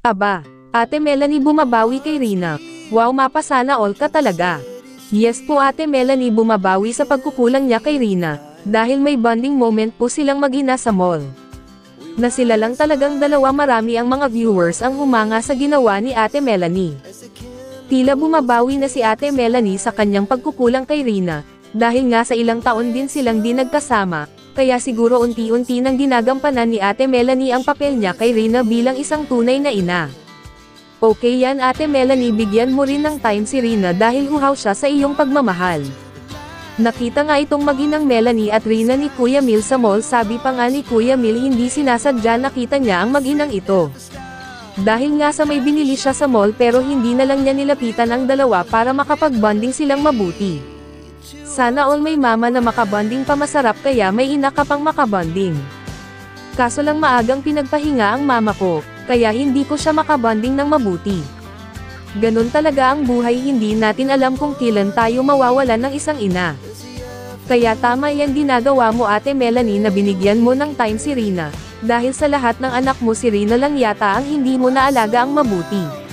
Aba, Ate Melanie bumabawi kay Rina. Wow, mapasana all ka talaga. Yes po Ate Melanie, bumabawi sa pagkukulang niya kay Rina, dahil may bonding moment po silang mag-ina sa mall. Na sila lang talagang dalawa, marami ang mga viewers ang humanga sa ginawa ni Ate Melanie. Tila bumabawi na si Ate Melanie sa kanyang pagkukulang kay Rina, dahil nga sa ilang taon din silang di nagkasama, kaya siguro unti-unti nang ginagampanan ni Ate Melanie ang papel niya kay Rina bilang isang tunay na ina. Okay yan Ate Melanie, bigyan mo rin ng time si Rina dahil uhaw siya sa iyong pagmamahal. Nakita nga itong mag-inang Melanie at Rina ni Kuya Mil sa mall, sabi pa nga ni Kuya Mil hindi sinasadya, nakita niya ang mag-inang ito. Dahil nga sa may binili siya sa mall pero hindi na lang niya nilapitan ang dalawa para makapag-bonding silang mabuti. Sana all may mama na makabonding pa, masarap kaya may ina ka pang makabonding. Kaso lang maagang pinagpahinga ang mama ko, kaya hindi ko siya makabonding ng mabuti. Ganun talaga ang buhay, hindi natin alam kung kailan tayo mawawalan ng isang ina. Kaya tama yan ginagawa mo Ate Melanie na binigyan mo ng time si Rina, dahil sa lahat ng anak mo si Rina lang yata ang hindi mo naalaga ang mabuti.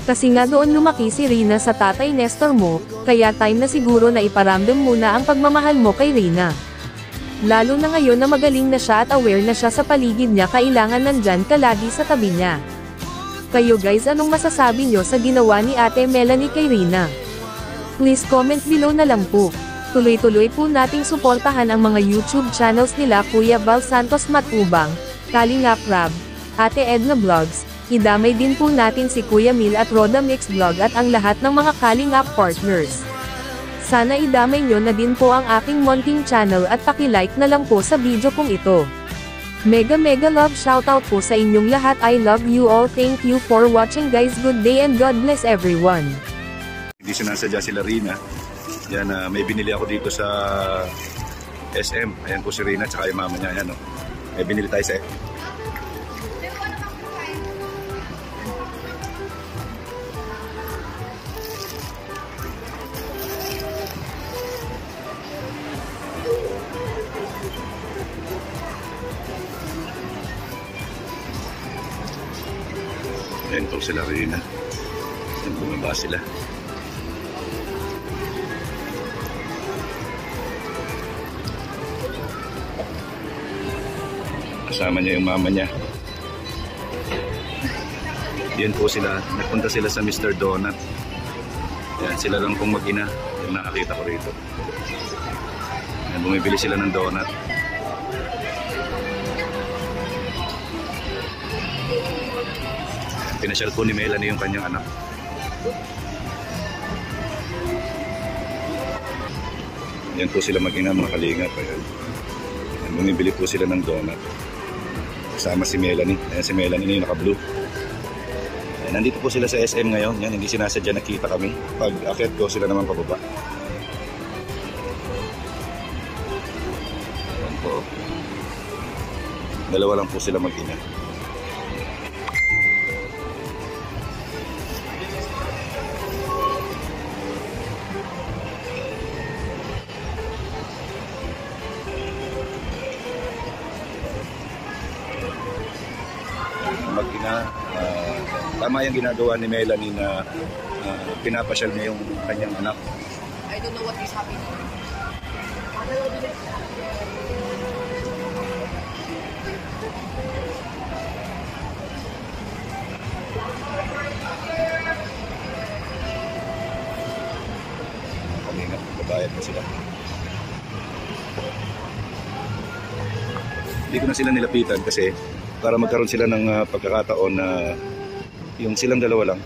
Kasi nga doon lumaki si Rina sa tatay Nestor mo, kaya time na siguro na iparamdam muna ang pagmamahal mo kay Rina. Lalo na ngayon na magaling na siya at aware na siya sa paligid niya, kailangan nandyan ka lagi sa tabi niya. Kayo guys, anong masasabi nyo sa ginawa ni Ate Melanie kay Rina? Please comment below na lang po. Tuloy-tuloy po nating suportahan ang mga YouTube channels nila Kuya Val Santos Matubang, Kalingap Rab, Ate Edna Vlogs. Idamay din po natin si Kuya Mil at Roda Mix Vlog at ang lahat ng mga Kalingap partners. Sana idamay nyo na din po ang aking munting channel at paki-like na lang po sa video kong ito. Mega love shoutout po sa inyong lahat. I love you all. Thank you for watching guys. Good day and God bless everyone. Hindi sinasadya sila Rina. Yan, may binili ako dito sa SM. Ayan po si Rina at saka yung mama niya. Ayan, may binili tayo sa Ayan po sila Rina. Ayan, bumaba sila. Kasama niya yung mama niya. Ayan po sila. Nagpunta sila sa Mr. Donut. Ayan, sila lang pong mag-ina. Yung nakakita ko rito. Ayan, bumibili sila ng donut. Pinasyal po ni Melanie yung kanyang anak. Yan po sila mag-ina mga kalingap. Ayan. Ayan, bumibili po sila ng donut. Kasama si Melanie. Ayan si Melanie na yung naka-blue. Ayan, nandito po sila sa SM ngayon. Yan, hindi sinasadya nakita kami. Pag akyat ko sila naman pababa. Ayan po. Dalawa lang po sila mag-ina. Mag-ina, tama yung ginagawa ni Melanie na pinapasyal niya yung kanyang anak. I don't know what is happening. Kalingat, babayad na sila. Hindi ko na sila nilapitan kasi para magkaroon sila ng pagkakataon na yung silang dalawa lang